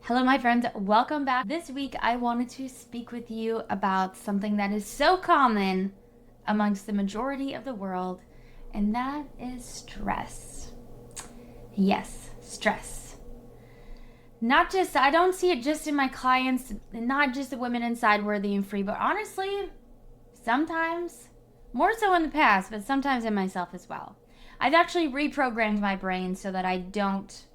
Hello, my friends. Welcome back. This week, I wanted to speak with you about something that is so common amongst the majority of the world, and that is stress. Yes, stress. I don't see it just in my clients, not just the women inside Worthy and Free, but honestly, sometimes, more so in the past, but sometimes in myself as well. I've actually reprogrammed my brain so that I don't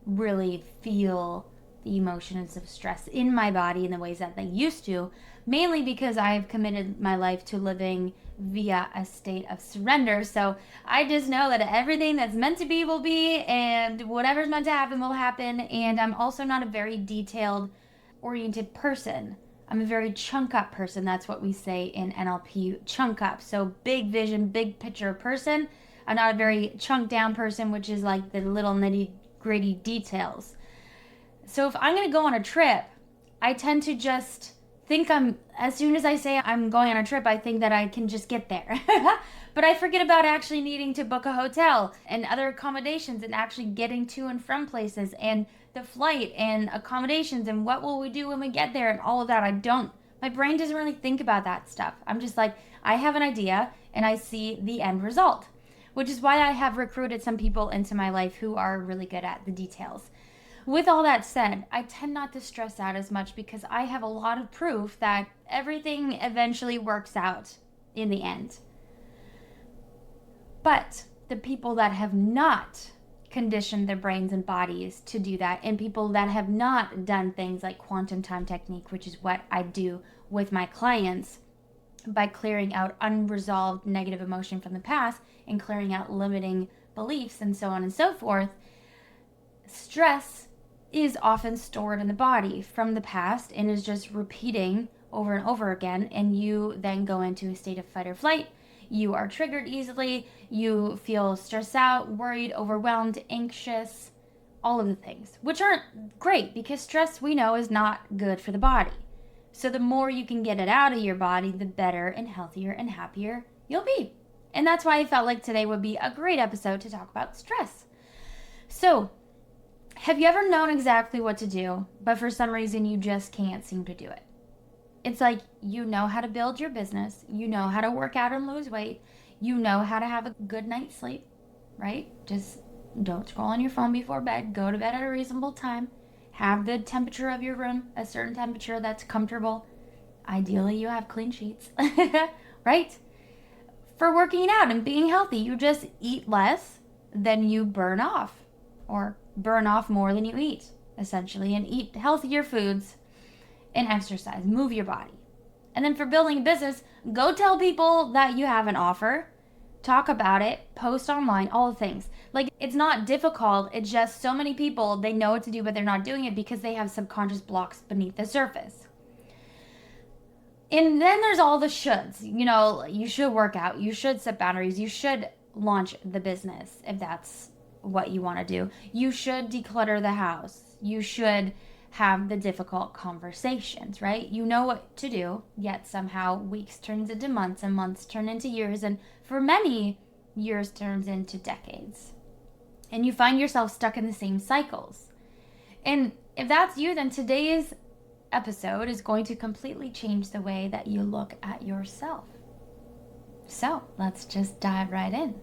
really feel the emotions of stress in my body in the ways that they used to, mainly because I've committed my life to living via a state of surrender. So I just know that everything that's meant to be will be, and whatever's meant to happen will happen. And I'm also not a very detailed oriented person. I'm a very chunk up person. That's what we say in NLP, chunk up. So big vision, big picture person. I'm not a very chunk down person, which is like the little nitty gritty details. So if I'm going to go on a trip, I tend to just as soon as I say I'm going on a trip, I think that I can just get there. But I forget about actually needing to book a hotel and other accommodations and actually getting to and from places and the flight and accommodations and what will we do when we get there and all of that. My brain doesn't really think about that stuff. I'm just like, I have an idea and I see the end result, which is why I have recruited some people into my life who are really good at the details. With all that said, I tend not to stress out as much because I have a lot of proof that everything eventually works out in the end. But the people that have not conditioned their brains and bodies to do that, and people that have not done things like quantum time technique, which is what I do with my clients, by clearing out unresolved negative emotion from the past and clearing out limiting beliefs and so on and so forth, stress is often stored in the body from the past and is just repeating over and over again, and you then go into a state of fight or flight. You are triggered easily, you feel stressed out, worried, overwhelmed, anxious, all of the things, which aren't great because stress, we know, is not good for the body. So the more you can get it out of your body, the better and healthier and happier you'll be. And that's why I felt like today would be a great episode to talk about stress. So, have you ever known exactly what to do, but for some reason you just can't seem to do it? It's like you know how to build your business, you know how to work out and lose weight, you know how to have a good night's sleep, right? Just don't scroll on your phone before bed, go to bed at a reasonable time, have the temperature of your room a certain temperature that's comfortable. Ideally, you have clean sheets, right? For working out and being healthy, you just eat less than you burn off, or burn off more than you eat, essentially, and eat healthier foods and exercise, move your body. And then for building a business, go tell people that you have an offer, talk about it, post online, all the things. Like, it's not difficult, it's just so many people, they know what to do, but they're not doing it because they have subconscious blocks beneath the surface. And then there's all the shoulds. You know, you should work out, you should set boundaries, you should launch the business if that's what you want to do. You should declutter the house. You should have the difficult conversations, right? You know what to do, yet somehow weeks turns into months and months turn into years, and for many, years turns into decades. And you find yourself stuck in the same cycles. And if that's you, then today's episode is going to completely change the way that you look at yourself. So let's just dive right in.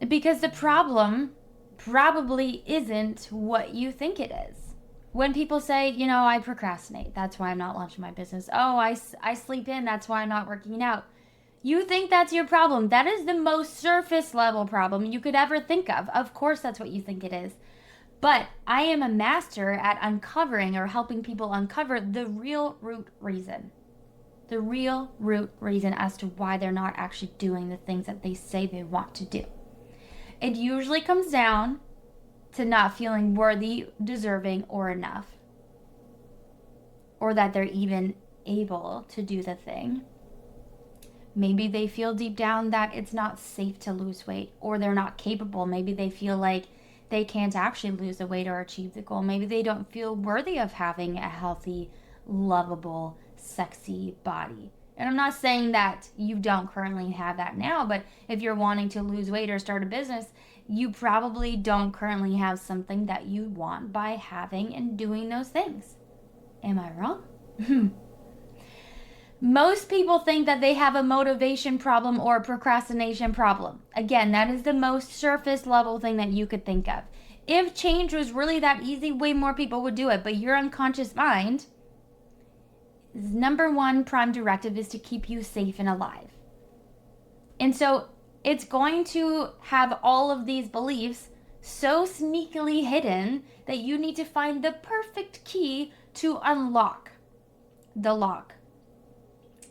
Because the problem probably isn't what you think it is. When people say, I procrastinate, that's why I'm not launching my business. Oh, I sleep in, that's why I'm not working out. You think that's your problem. That is the most surface level problem you could ever think of. Of course, that's what you think it is. But I am a master at uncovering or helping people uncover the real root reason. The real root reason as to why they're not actually doing the things that they say they want to do. It usually comes down to not feeling worthy, deserving, or enough. Or that they're even able to do the thing. Maybe they feel deep down that it's not safe to lose weight, or they're not capable. Maybe they feel like they can't actually lose the weight or achieve the goal. Maybe they don't feel worthy of having a healthy, lovable, sexy body. And I'm not saying that you don't currently have that now, but if you're wanting to lose weight or start a business, you probably don't currently have something that you want by having and doing those things. Am I wrong? Most people think that they have a motivation problem or a procrastination problem. Again, that is the most surface level thing that you could think of. If change was really that easy, way more people would do it. But your unconscious mind, number one prime directive is to keep you safe and alive. And so it's going to have all of these beliefs so sneakily hidden that you need to find the perfect key to unlock the lock.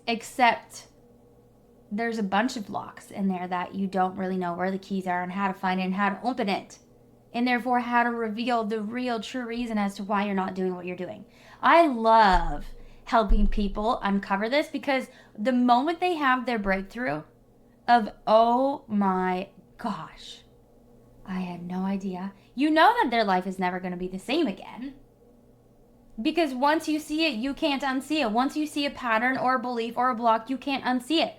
Except there's a bunch of locks in there that you don't really know where the keys are and how to find it and how to open it. And therefore how to reveal the real true reason as to why you're not doing what you're doing. I love helping people uncover this because the moment they have their breakthrough of, oh my gosh, I had no idea. You know that their life is never going to be the same again. Because once you see it, you can't unsee it. Once you see a pattern or a belief or a block, you can't unsee it.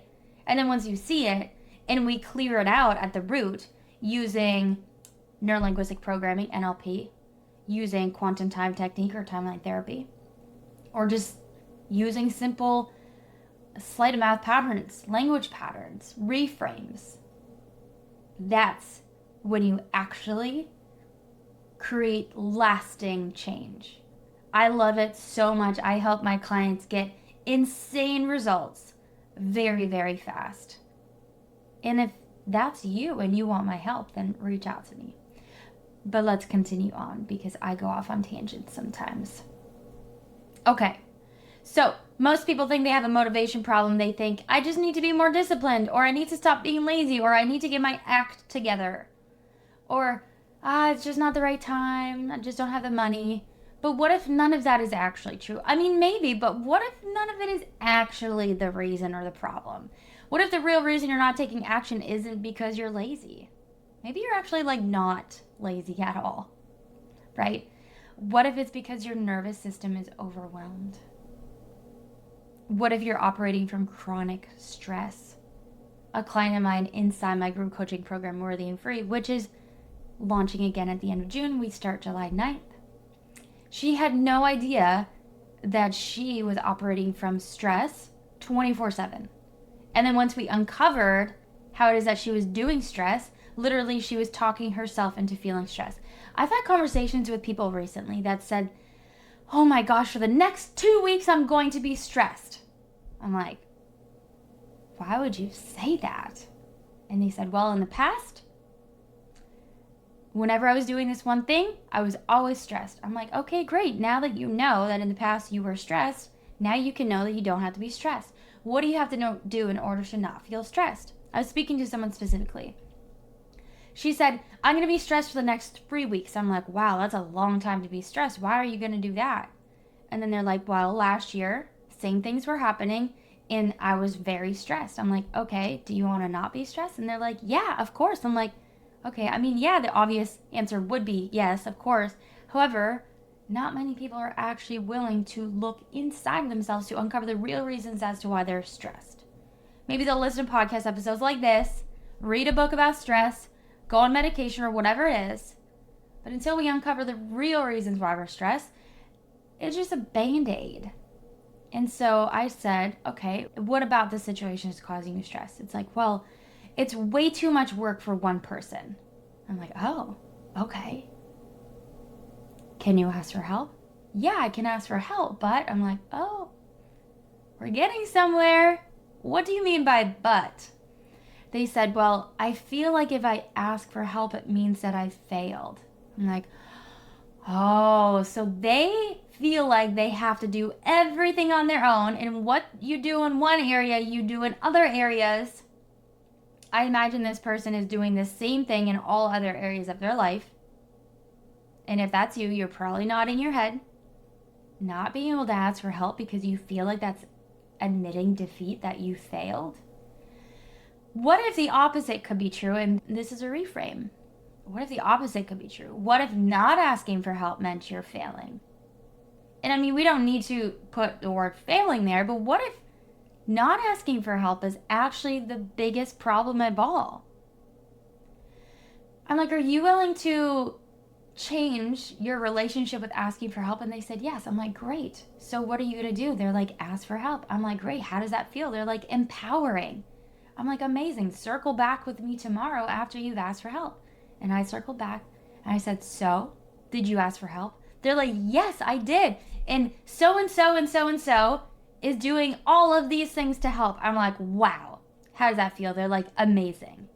And then once you see it, and we clear it out at the root using neurolinguistic programming, NLP, using quantum time technique or timeline therapy, or just using simple sleight of mouth patterns, language patterns, reframes, that's when you actually create lasting change. I love it so much. I help my clients get insane results very, very fast. And if that's you and you want my help, then reach out to me. But let's continue on because I go off on tangents sometimes. Okay, so most people think they have a motivation problem. They think, I just need to be more disciplined, or I need to stop being lazy, or I need to get my act together, or it's just not the right time. I just don't have the money. But what if none of that is actually true? I mean, maybe, but what if none of it is actually the reason or the problem? What if the real reason you're not taking action isn't because you're lazy? Maybe you're actually not lazy at all, right? What if it's because your nervous system is overwhelmed? What if you're operating from chronic stress? A client of mine inside my group coaching program, Worthy and Free, which is launching again at the end of June. We start July 9th. She had no idea that she was operating from stress 24/7. And then once we uncovered how it is that she was doing stress, literally she was talking herself into feeling stress. I've had conversations with people recently that said, oh my gosh, for the next 2 weeks, I'm going to be stressed. I'm like, why would you say that? And they said, well, in the past, whenever I was doing this one thing, I was always stressed. I'm like, okay, great. Now that you know that in the past you were stressed, now you can know that you don't have to be stressed. What do you have to do in order to not feel stressed? I was speaking to someone specifically. She said, I'm going to be stressed for the next 3 weeks. I'm like, wow, that's a long time to be stressed. Why are you going to do that? And then they're like, well, last year, same things were happening, and I was very stressed. I'm like, okay, do you want to not be stressed? And they're like, yeah, of course. I'm like, okay, I mean, yeah, the obvious answer would be yes, of course. However, not many people are actually willing to look inside themselves to uncover the real reasons as to why they're stressed. Maybe they'll listen to podcast episodes like this, read a book about stress, go on medication or whatever it is. But until we uncover the real reasons why we're stressed, it's just a Band-Aid. And so I said, okay, what about this situation is causing you stress? It's like, well, it's way too much work for one person. I'm like, oh, okay. Can you ask for help? Yeah, I can ask for help, but I'm like, oh, we're getting somewhere. What do you mean by but? They said, well, I feel like if I ask for help, it means that I failed. I'm like, oh, so they feel like they have to do everything on their own, and what you do in one area, you do in other areas. I imagine this person is doing the same thing in all other areas of their life. And if that's you, you're probably nodding your head, not being able to ask for help because you feel like that's admitting defeat, that you failed. What if the opposite could be true? And this is a reframe. What if the opposite could be true? What if not asking for help meant you're failing? And I mean, we don't need to put the word failing there, but what if not asking for help is actually the biggest problem of all? I'm like, are you willing to change your relationship with asking for help? And they said yes. I'm like, great. So what are you going to do? They're like, ask for help. I'm like, great. How does that feel? They're like, empowering. I'm like, amazing. Circle back with me tomorrow after you've asked for help. And I circled back and I said, so did you ask for help? They're like, yes, I did. And so and so and so and so is doing all of these things to help. I'm like, wow. How does that feel? They're like, amazing.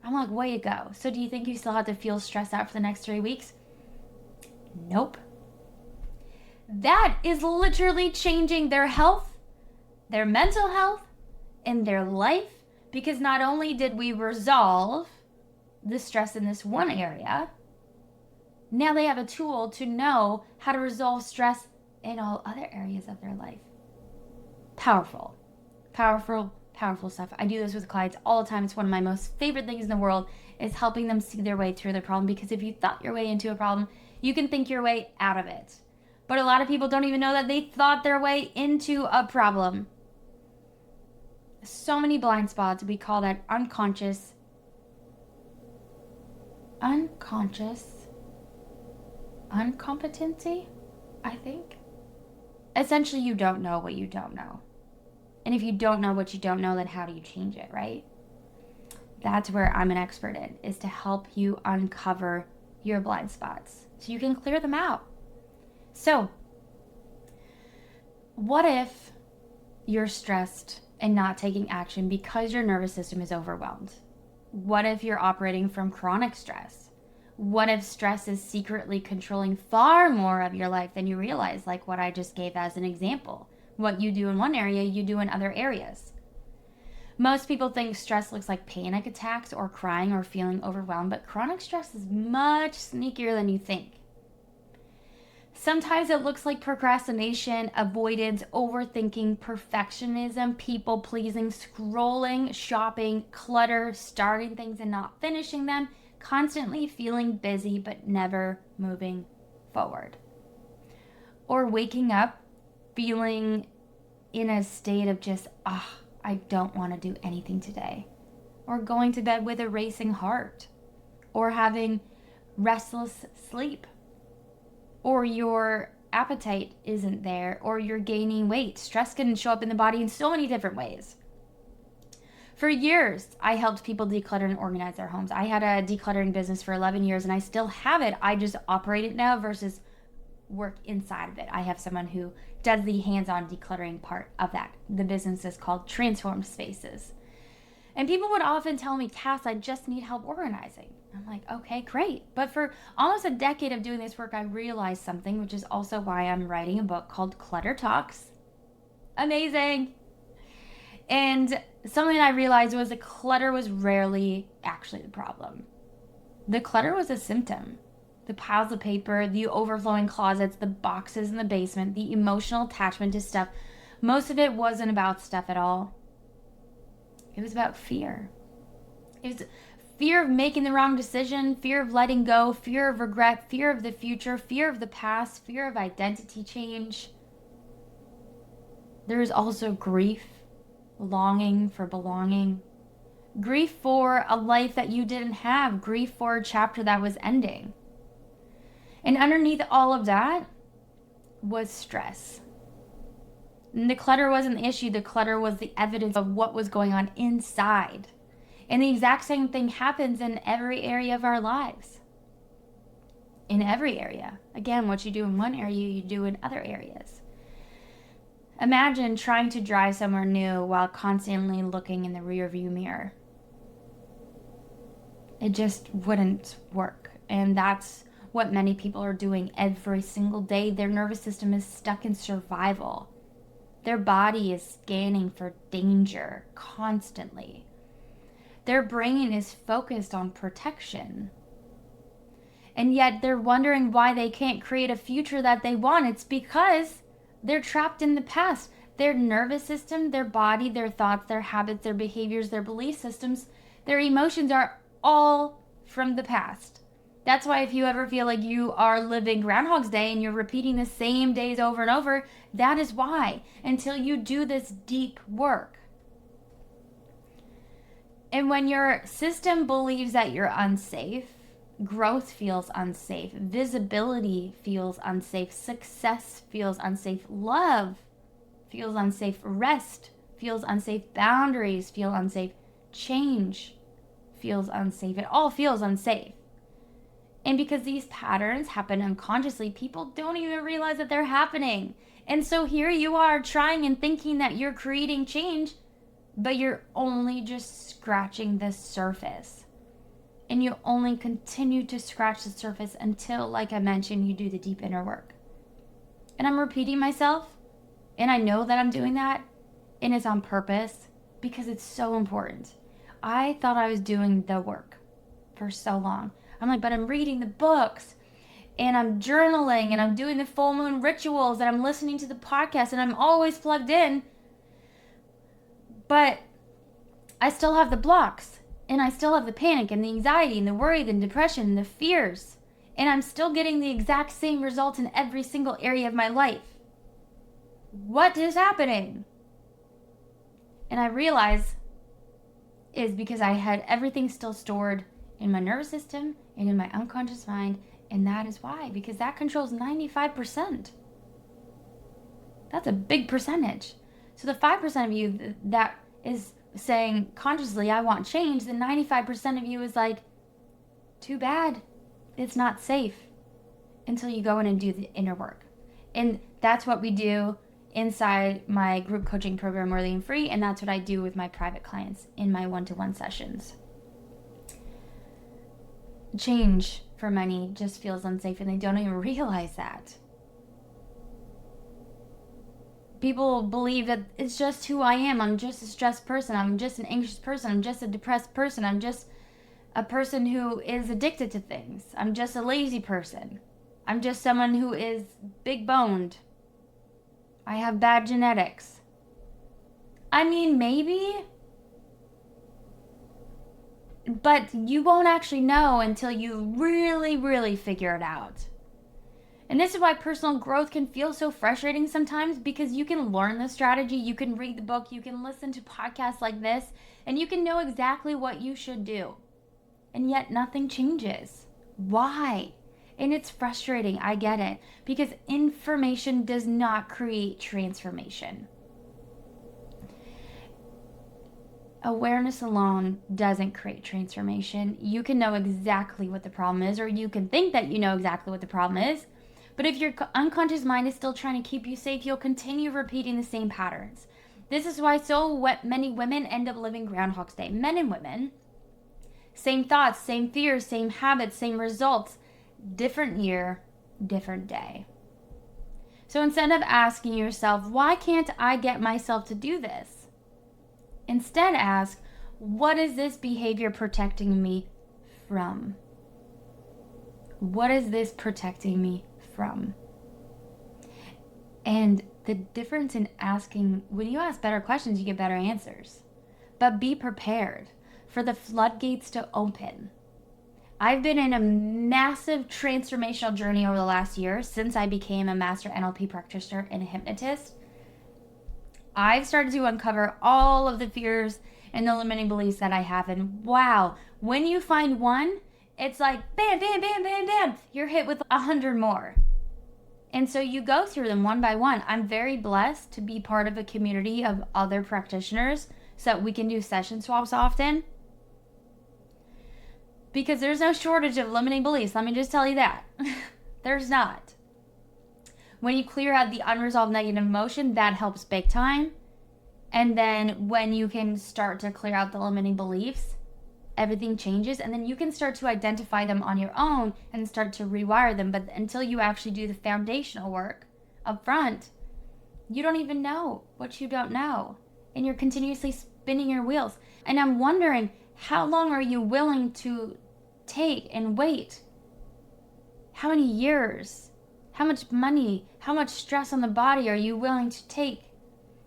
I'm like, way to go. So do you think you still have to feel stressed out for the next 3 weeks? Nope. That is literally changing their health, their mental health, and their life, because not only did we resolve the stress in this one area, now they have a tool to know how to resolve stress in all other areas of their life. Powerful. Powerful, powerful stuff. I do this with clients all the time. It's one of my most favorite things in the world, is helping them see their way through the problem, because if you thought your way into a problem, you can think your way out of it. But a lot of people don't even know that they thought their way into a problem. So many blind spots. We call that unconscious incompetency, I think. Essentially, you don't know what you don't know. And if you don't know what you don't know, then how do you change it, right? That's where I'm an expert in, is to help you uncover your blind spots so you can clear them out. So, what if you're stressed and not taking action because your nervous system is overwhelmed? What if you're operating from chronic stress? What if stress is secretly controlling far more of your life than you realize, like what I just gave as an example? What you do in one area, you do in other areas. Most people think stress looks like panic attacks or crying or feeling overwhelmed, but chronic stress is much sneakier than you think. Sometimes it looks like procrastination, avoidance, overthinking, perfectionism, people pleasing, scrolling, shopping, clutter, starting things and not finishing them, constantly feeling busy but never moving forward. Or waking up feeling in a state of just, I don't want to do anything today. Or going to bed with a racing heart. Or having restless sleep. Or your appetite isn't there. Or you're gaining weight. Stress can show up in the body in so many different ways. For years, I helped people declutter and organize their homes. I had a decluttering business for 11 years and I still have it. I just operate it now versus work inside of it. I have someone who does the hands-on decluttering part of that. The business is called Transformed Spaces. And people would often tell me, Cass, I just need help organizing. I'm like, okay, great. But for almost a decade of doing this work, I realized something, which is also why I'm writing a book called Clutter Talks. Amazing. And something I realized was the clutter was rarely actually the problem. The clutter was a symptom. The piles of paper, the overflowing closets, the boxes in the basement, the emotional attachment to stuff. Most of it wasn't about stuff at all. It was about fear. It was fear of making the wrong decision, fear of letting go, fear of regret, fear of the future, fear of the past, fear of identity change. There is also grief, longing for belonging, grief for a life that you didn't have, grief for a chapter that was ending. And underneath all of that was stress. And the clutter wasn't the issue. The clutter was the evidence of what was going on inside. And the exact same thing happens in every area of our lives. In every area. Again, what you do in one area, you do in other areas. Imagine trying to drive somewhere new while constantly looking in the rearview mirror. It just wouldn't work. And that's what many people are doing every single day. Their nervous system is stuck in survival. Their body is scanning for danger constantly. Their brain is focused on protection. And yet they're wondering why they can't create a future that they want. It's because they're trapped in the past. Their nervous system, their body, their thoughts, their habits, their behaviors, their belief systems, their emotions are all from the past. That's why if you ever feel like you are living Groundhog's Day and you're repeating the same days over and over, that is why, until you do this deep work. And when your system believes that you're unsafe, Growth feels unsafe. Visibility feels unsafe. Success feels unsafe. Love feels unsafe. Rest feels unsafe. Boundaries feel unsafe. Change feels unsafe. It all feels unsafe. And because these patterns happen unconsciously, people don't even realize that they're happening. And so here you are trying and thinking that you're creating change, but you're only just scratching the surface. And you only continue to scratch the surface until, like I mentioned, you do the deep inner work. And I'm repeating myself, and I know that I'm doing that, and it's on purpose because it's so important. I thought I was doing the work for so long. I'm like, but I'm reading the books, and I'm journaling, and I'm doing the full moon rituals, and I'm listening to the podcast, and I'm always plugged in. But I still have the blocks, and I still have the panic and the anxiety and the worry and the depression and the fears. And I'm still getting the exact same results in every single area of my life. What is happening? And I realize is because I had everything still stored in my nervous system and in my unconscious mind. And that is why, because that controls 95%. That's a big percentage. So the 5% of you that is saying consciously, I want change, then 95% of you is like, too bad. It's not safe until you go in and do the inner work. And that's what we do inside my group coaching program, Worthy and Free. And that's what I do with my private clients in my one-to-one sessions. Change for many just feels unsafe, and they don't even realize that. People believe that it's just who I am. I'm just a stressed person. I'm just an anxious person. I'm just a depressed person. I'm just a person who is addicted to things. I'm just a lazy person. I'm just someone who is big boned. I have bad genetics. I mean, maybe. But you won't actually know until you really, really figure it out. And this is why personal growth can feel so frustrating sometimes, because you can learn the strategy, you can read the book, you can listen to podcasts like this, and you can know exactly what you should do. And yet nothing changes. Why? And it's frustrating, I get it, because information does not create transformation. Awareness alone doesn't create transformation. You can know exactly what the problem is, or you can think that you know exactly what the problem is. But if your unconscious mind is still trying to keep you safe, you'll continue repeating the same patterns. This is why so many women end up living Groundhog's Day. Men and women, same thoughts, same fears, same habits, same results. Different year, different day. So instead of asking yourself, why can't I get myself to do this? Instead ask, what is this behavior protecting me from? What is this protecting me from? And the difference in asking, when you ask better questions, you get better answers. But be prepared for the floodgates to open. I've been in a massive transformational journey over the last year since I became a master NLP practitioner and a hypnotist. I've started to uncover all of the fears and the limiting beliefs that I have. And wow, when you find one, it's like bam, bam, bam, bam, bam. You're hit with 100 more. And so you go through them one by one. I'm very blessed to be part of a community of other practitioners so that we can do session swaps often. Because there's no shortage of limiting beliefs. Let me just tell you that. There's not. When you clear out the unresolved negative emotion, that helps big time. And then when you can start to clear out the limiting beliefs, everything changes. And then you can start to identify them on your own and start to rewire them. But until you actually do the foundational work up front, you don't even know what you don't know. And you're continuously spinning your wheels. And I'm wondering, how long are you willing to take and wait? How many years? How much money? How much stress on the body are you willing to take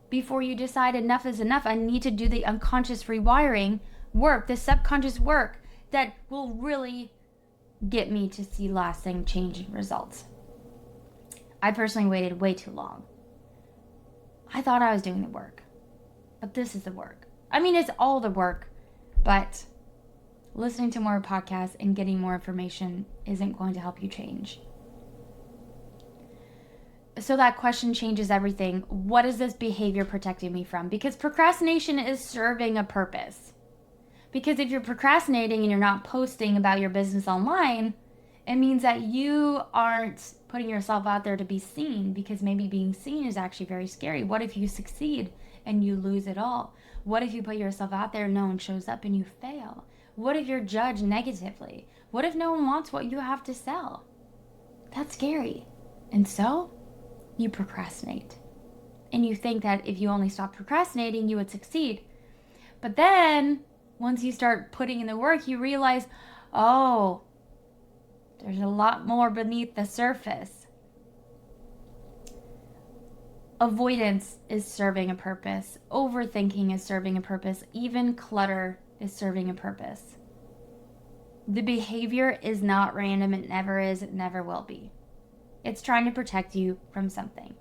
before you decide enough is enough? I need to do the unconscious rewiring work, the subconscious work that will really get me to see lasting changing results. I personally waited way too long. I thought I was doing the work, but this is the work. I mean, it's all the work, but listening to more podcasts and getting more information isn't going to help you change. So that question changes everything. What is this behavior protecting me from? Because procrastination is serving a purpose. Because if you're procrastinating and you're not posting about your business online, it means that you aren't putting yourself out there to be seen, because maybe being seen is actually very scary. What if you succeed and you lose it all? What if you put yourself out there and no one shows up and you fail? What if you're judged negatively? What if no one wants what you have to sell? That's scary. And so you procrastinate. And you think that if you only stop procrastinating, you would succeed. But then, once you start putting in the work, you realize, oh, there's a lot more beneath the surface. Avoidance is serving a purpose. Overthinking is serving a purpose. Even clutter is serving a purpose. The behavior is not random. It never is. It never will be. It's trying to protect you from something.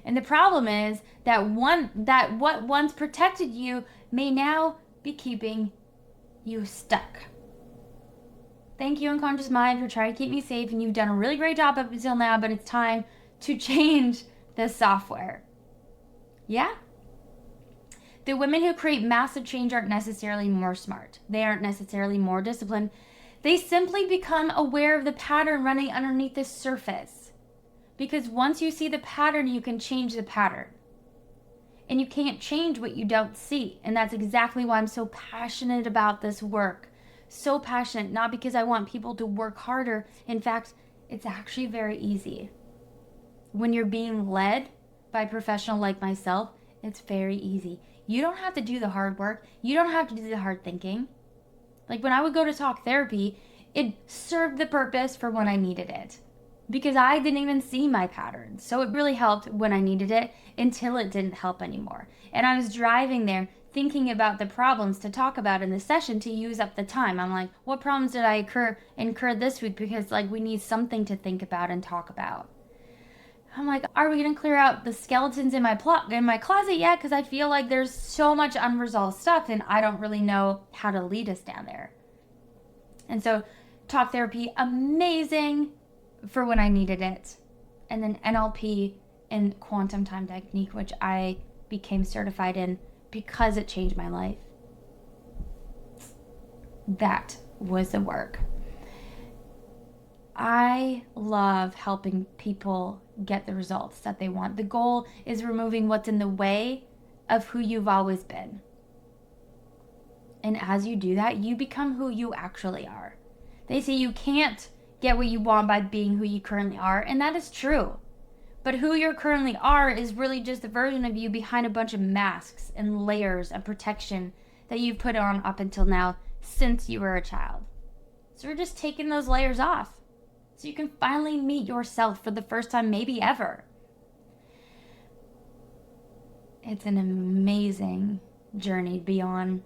And the problem is that what once protected you may now be keeping you stuck. Thank you, unconscious mind, for trying to keep me safe, and you've done a really great job up until now, but it's time to change the software. Yeah? The women who create massive change aren't necessarily more smart. They aren't necessarily more disciplined. They simply become aware of the pattern running underneath the surface. Because once you see the pattern, you can change the pattern. And you can't change what you don't see. And that's exactly why I'm so passionate about this work. So passionate, not because I want people to work harder. In fact, it's actually very easy. When you're being led by a professional like myself, it's very easy. You don't have to do the hard work. You don't have to do the hard thinking. Like when I would go to talk therapy, it served the purpose for when I needed it. Because I didn't even see my patterns. So it really helped when I needed it until it didn't help anymore. And I was driving there thinking about the problems to talk about in the session to use up the time. I'm like, what problems did I incur this week? Because we need something to think about and talk about. I'm like, are we going to clear out the skeletons in my closet yet? Because I feel like there's so much unresolved stuff and I don't really know how to lead us down there. And so talk therapy, amazing for when I needed it. And then NLP and quantum time technique, which I became certified in because it changed my life. That was the work. I love helping people get the results that they want. The goal is removing what's in the way of who you've always been. And as you do that, you become who you actually are. They say you can't get what you want by being who you currently are, and that is true. But who you currently are is really just a version of you behind a bunch of masks and layers of protection that you've put on up until now since you were a child. So we're just taking those layers off so you can finally meet yourself for the first time maybe ever. It's an amazing journey beyond.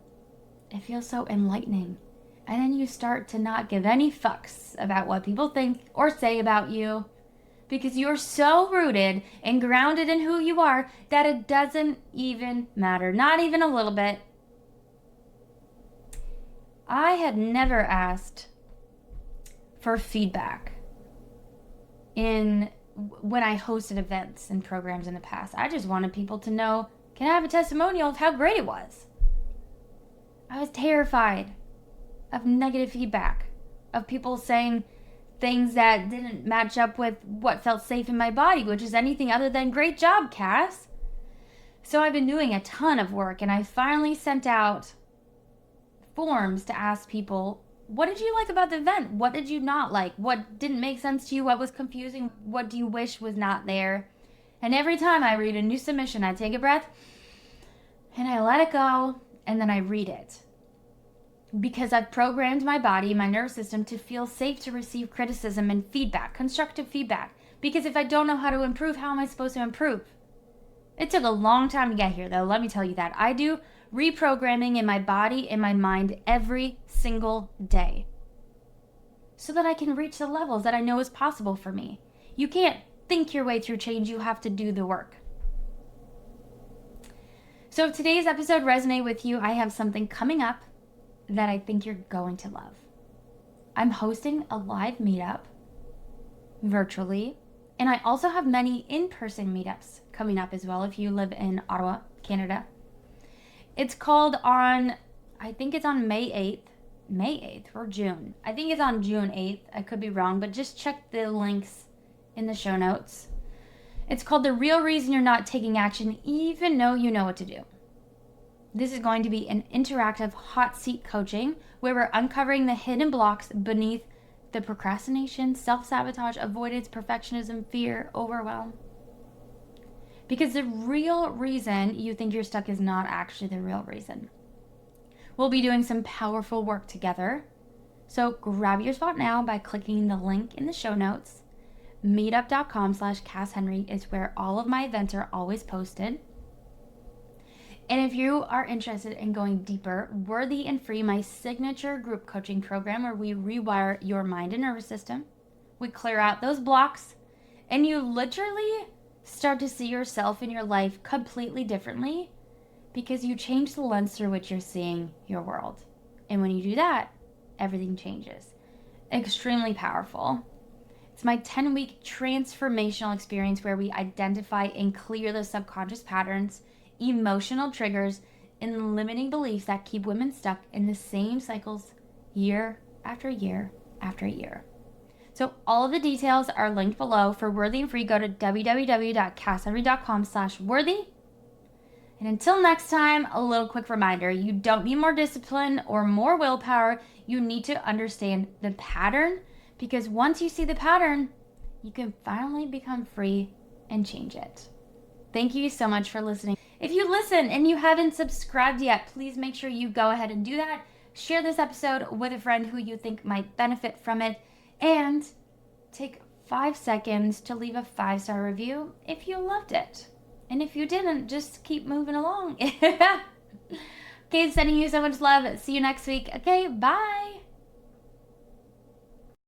It feels so enlightening. And then you start to not give any fucks about what people think or say about you, because you're so rooted and grounded in who you are that it doesn't even matter. Not even a little bit. I had never asked for feedback when I hosted events and programs in the past. I just wanted people to know, can I have a testimonial of how great it was? I was terrified of negative feedback, of people saying things that didn't match up with what felt safe in my body, which is anything other than great job, Cass. So I've been doing a ton of work, and I finally sent out forms to ask people, what did you like about the event? What did you not like? What didn't make sense to you? What was confusing? What do you wish was not there? And every time I read a new submission, I take a breath and I let it go, and then I read it. Because I've programmed my body, my nervous system, to feel safe to receive criticism and feedback, constructive feedback. Because if I don't know how to improve, how am I supposed to improve? It took a long time to get here, though, let me tell you that. I do reprogramming in my body and my mind every single day, so that I can reach the levels that I know is possible for me. You can't think your way through change, you have to do the work. So if today's episode resonated with you, I have something coming up that I think you're going to love. I'm hosting a live meetup virtually, and I also have many in-person meetups coming up as well if you live in Ottawa, Canada. It's called I think it's on May 8th or June. I think it's on June 8th. I could be wrong, but just check the links in the show notes. It's called The Real Reason You're Not Taking Action Even Though You Know What to Do. This is going to be an interactive hot seat coaching where we're uncovering the hidden blocks beneath the procrastination, self-sabotage, avoidance, perfectionism, fear, overwhelm. Because the real reason you think you're stuck is not actually the real reason. We'll be doing some powerful work together. So grab your spot now by clicking the link in the show notes. Meetup.com/CassHenry is where all of my events are always posted. And if you are interested in going deeper, Worthy and Free, my signature group coaching program where we rewire your mind and nervous system, we clear out those blocks, and you literally start to see yourself in your life completely differently because you change the lens through which you're seeing your world. And when you do that, everything changes. Extremely powerful. It's my 10-week transformational experience where we identify and clear the subconscious patterns, emotional triggers, and limiting beliefs that keep women stuck in the same cycles year after year after year. So all of the details are linked below. For Worthy and Free, go to www.casshenry.com/worthy. And until next time, a little quick reminder, you don't need more discipline or more willpower. You need to understand the pattern, because once you see the pattern, you can finally become free and change it. Thank you so much for listening. If you listen and you haven't subscribed yet, please make sure you go ahead and do that. Share this episode with a friend who you think might benefit from it. And take 5 seconds to leave a 5-star review if you loved it. And if you didn't, just keep moving along. Okay, sending you so much love. See you next week. Okay, bye.